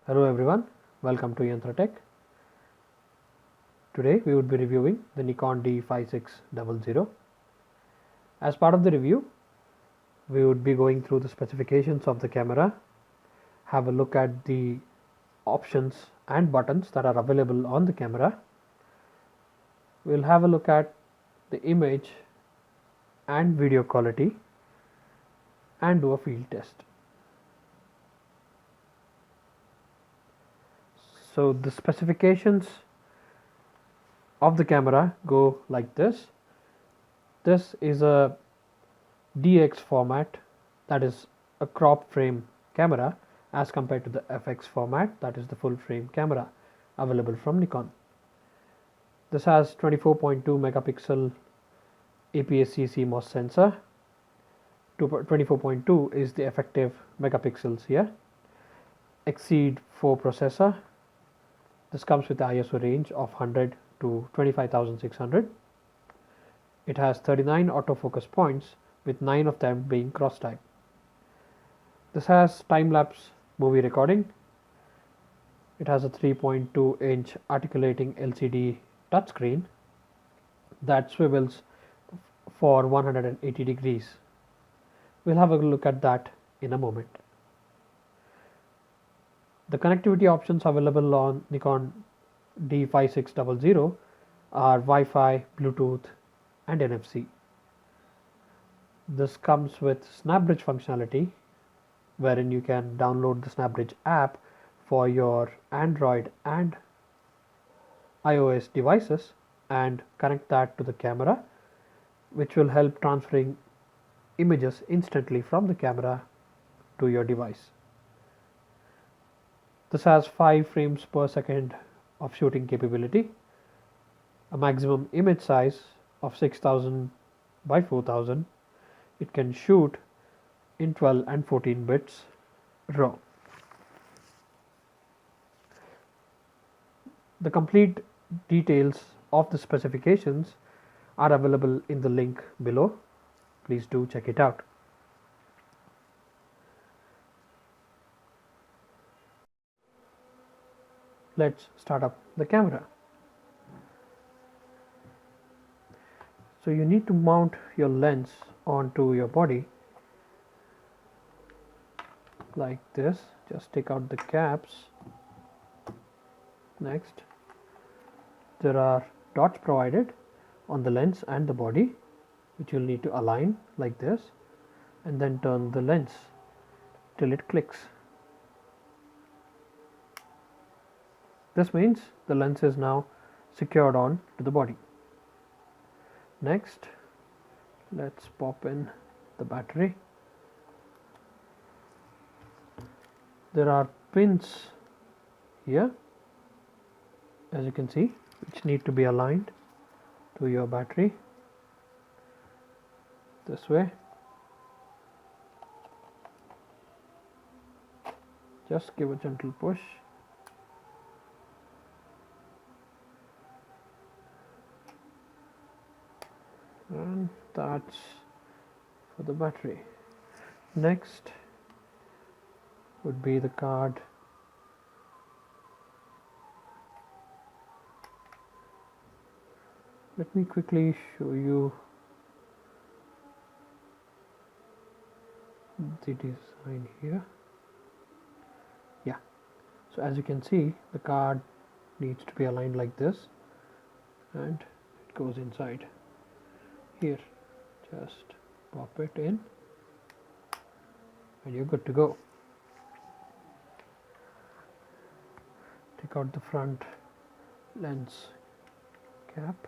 Hello everyone, welcome to Yantratech. Today we would be reviewing the Nikon D5600. As part of the review, we would be going through the specifications of the camera, have a look at the options and buttons that are available on the camera. We'll have a look at the image and video quality and do a field test. So the specifications of the camera go like this. This is a DX format, that is a crop frame camera, as compared to the FX format, that is the full frame camera available from Nikon. This has 24.2 megapixel APS-C CMOS sensor. 24.2 is the effective megapixels here. Exceed 4 processor. This comes with the ISO range of 100 to 25,600. It has 39 autofocus points, with 9 of them being cross type. This has time-lapse movie recording. It has a 3.2-inch articulating LCD touchscreen that swivels for 180 degrees. We'll have a look at that in a moment. The connectivity options available on Nikon D5600 are Wi-Fi, Bluetooth and NFC. This comes with SnapBridge functionality, wherein you can download the SnapBridge app for your Android and iOS devices and connect that to the camera, which will help transferring images instantly from the camera to your device. This has 5 frames per second of shooting capability, a maximum image size of 6000 by 4000. It can shoot in 12 and 14 bits RAW. The complete details of the specifications are available in the link below. Please do check it out. Let's start up the camera. So you need to mount your lens onto your body like this. Just take out the caps. Next, there are dots provided on the lens and the body, which you'll need to align like this, and then turn the lens till it clicks. This means the lens is now secured on to the body. Next, let's pop in the battery. There are pins here, as you can see, which need to be aligned to your battery this way. Just give a gentle push. And that's for the battery. Next would be the card. Let me quickly show you the design here. Yeah, so as you can see, the card needs to be aligned like this, and it goes inside here. Just pop it in and you're good to go. Take out the front lens cap,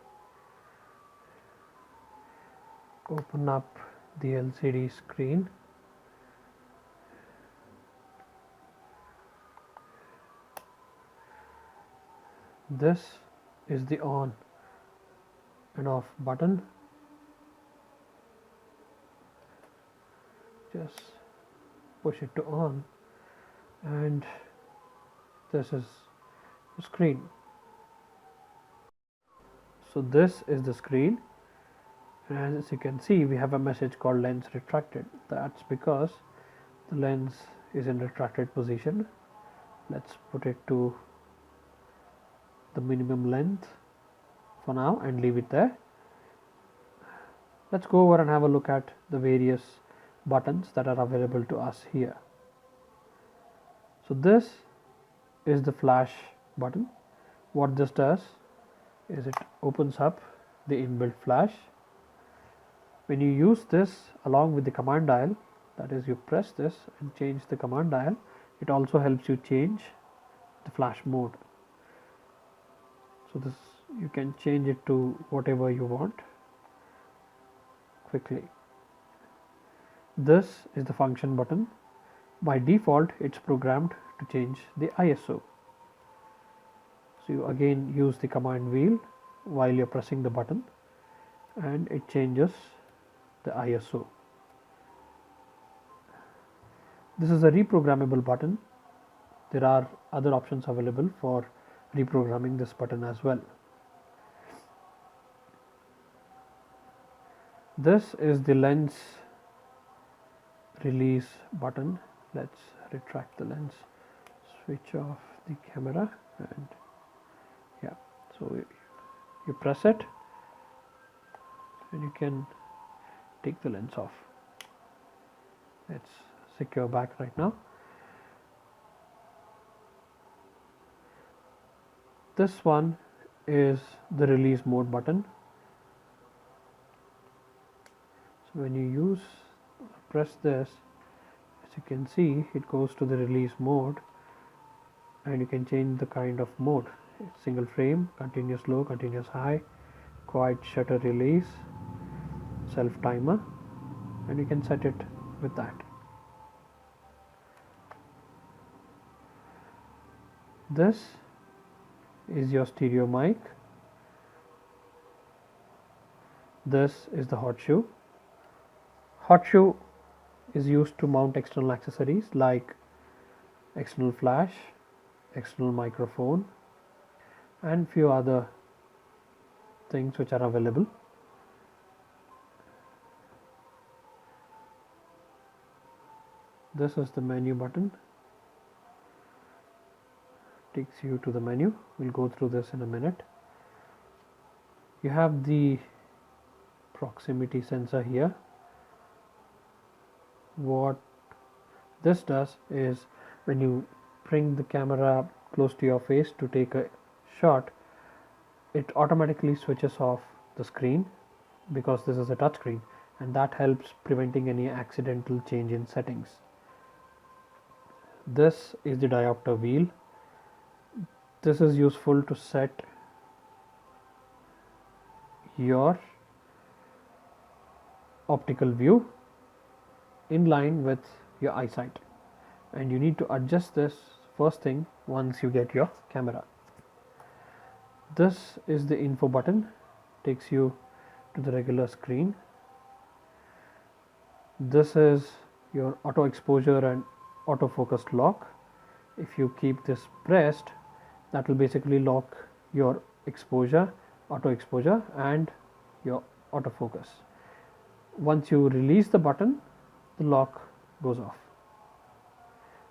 open up the LCD screen. This is the on and off button. Just push it to on, and this is the screen. So this is the screen, and as you can see, we have a message called lens retracted. That's because the lens is in retracted position, Let's put it to the minimum length for now and leave it there. Let's go over and have a look at the various buttons that are available to us here. So this is the flash button. What this does is it opens up the inbuilt flash. When you use this along with the command dial, that is, you press this and change the command dial, it also helps you change the flash mode. So this, you can change it to whatever you want quickly. This is the function button. By default, it's programmed to change the ISO. So you again use the command wheel while you're pressing the button and it changes the ISO. This is a reprogrammable button. There are other options available for reprogramming this button as well. This is the lens release button. Let's retract the lens, switch off the camera, and yeah, so you press it and you can take the lens off. It's secure back right now. This one is the release mode button. So when you press this, as you can see, it goes to the release mode and you can change the kind of mode. It's single frame, continuous low, continuous high, quiet shutter release, self timer, and you can set it with that. This is your stereo mic. This is the hot shoe. Hot shoe is used to mount external accessories like external flash, external microphone, and few other things which are available. This is the menu button. Takes you to the menu. We'll go through this in a minute. You have the proximity sensor here. What this does is when you bring the camera close to your face to take a shot, it automatically switches off the screen because this is a touch screen, and that helps preventing any accidental change in settings. This is the diopter wheel. This is useful to set your optical view in line with your eyesight, and you need to adjust this first thing once you get your camera. This is the info button, takes you to the regular screen. This is your auto exposure and autofocus lock. If you keep this pressed, that will basically lock your exposure, auto exposure, and your autofocus. Once you release the button, the lock goes off.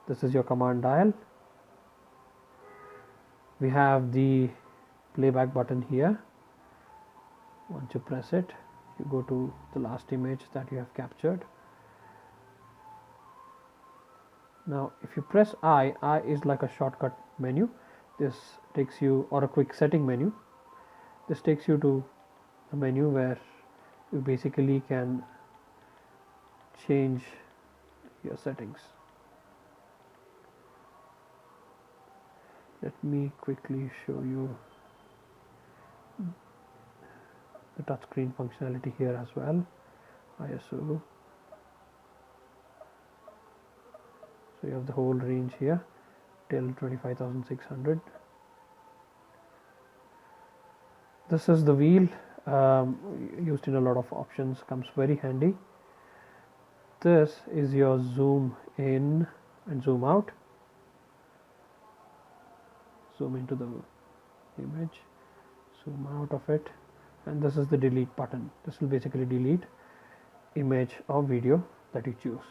This is your command dial. We have the playback button here. Once you press it, you go to the last image that you have captured. Now if you press I is like a shortcut menu. This takes you, or a quick setting menu. This takes you to a menu where you basically can change your settings. Let me quickly show you the touchscreen functionality here as well. ISO. So you have the whole range here till 25,600. This is the wheel, used in a lot of options, comes very handy. This is your zoom in and zoom out. Zoom into the image, zoom out of it, and this is the delete button. This will basically delete image or video that you choose.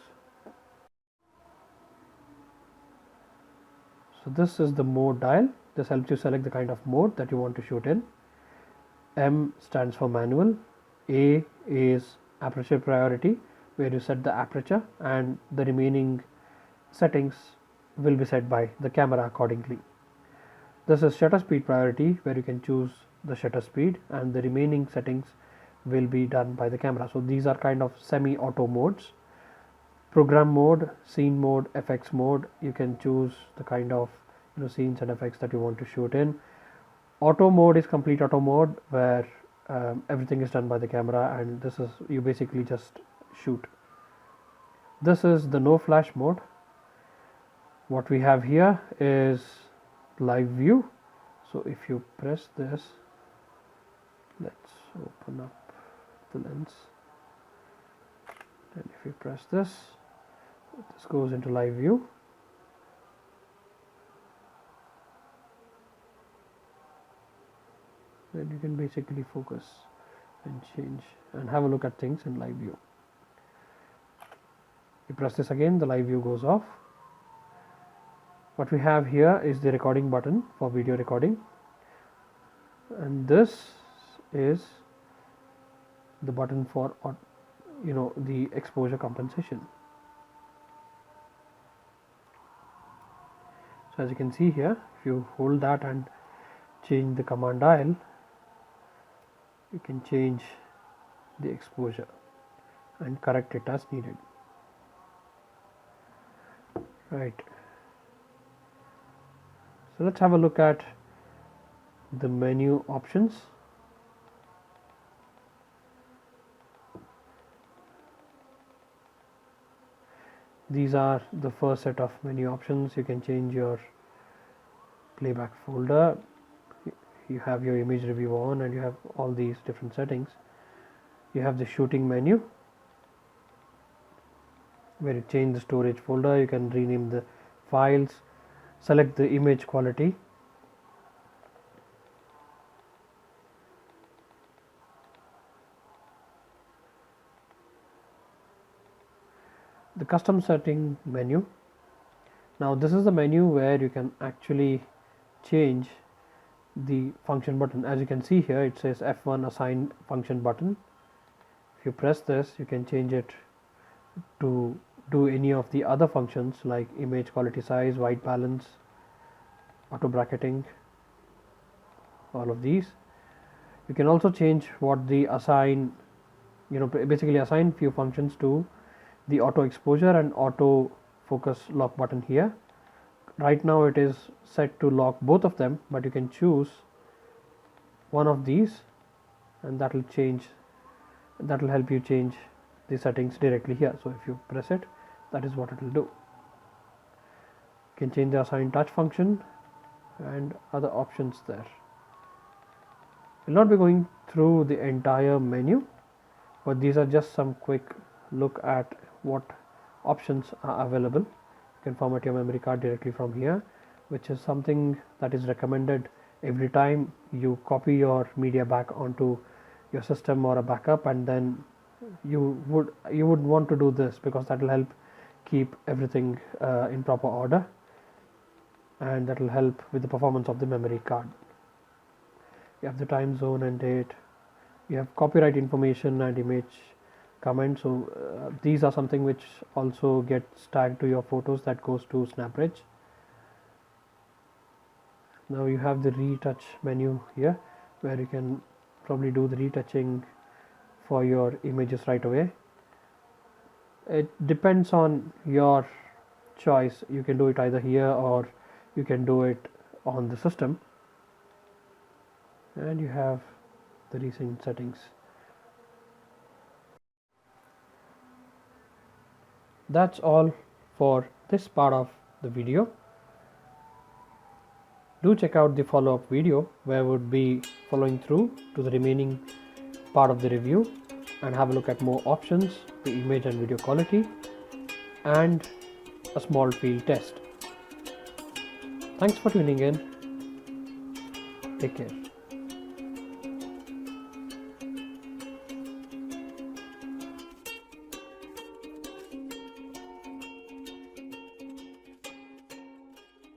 So this is the mode dial. This helps you select the kind of mode that you want to shoot in. M stands for manual. A is aperture priority, where you set the aperture, and the remaining settings will be set by the camera accordingly. This is shutter speed priority, where you can choose the shutter speed, and the remaining settings will be done by the camera. So these are kind of semi-auto modes. Program mode, scene mode, FX mode, you can choose the kind of scenes and effects that you want to shoot in. Auto mode is complete auto mode, where everything is done by the camera, and this is you basically just shoot. This is the no flash mode. What we have here is live view. So if you press this, let's open up the lens, and if you press this goes into live view. Then you can basically focus and change and have a look at things in live view. You press this again, the live view goes off. What we have here is the recording button for video recording, and this is the button for the exposure compensation. So as you can see here, if you hold that and change the command dial, you can change the exposure and correct it as needed. Right. So let's have a look at the menu options. These are the first set of menu options. You can change your playback folder. You have your image review on, and you have all these different settings. You have the shooting menu, where you change the storage folder. You can rename the files, select the image quality. The custom setting menu. Now this is the menu where you can actually change the function button. As you can see here, it says F1 assign function button. If you press this, you can change it to do any of the other functions like image quality size, white balance, auto bracketing, all of these. You can also change what the assign, basically assign few functions to the auto exposure and auto focus lock button here. Right now it is set to lock both of them, but you can choose one of these, and that will help you change the settings directly here. So if you press it, that is what it will do. You can change the assign touch function and other options there. We'll not be going through the entire menu, but these are just some quick look at what options are available. You can format your memory card directly from here, which is something that is recommended every time you copy your media back onto your system or a backup, and then you would want to do this because that will help keep everything in proper order, and that will help with the performance of the memory card. You have the time zone and date. You have copyright information and image comment. So these are something which also gets tagged to your photos, that goes to SnapBridge. Now you have the retouch menu here, where you can probably do the retouching for your images right away. It depends on your choice. You can do it either here or you can do it on the system, and you have the recent settings. That's all for this part of the video. Do check out the follow-up video where we would be following through to the remaining part of the review and have a look at more options, the image and video quality, and a small field test. Thanks for tuning in. Take care.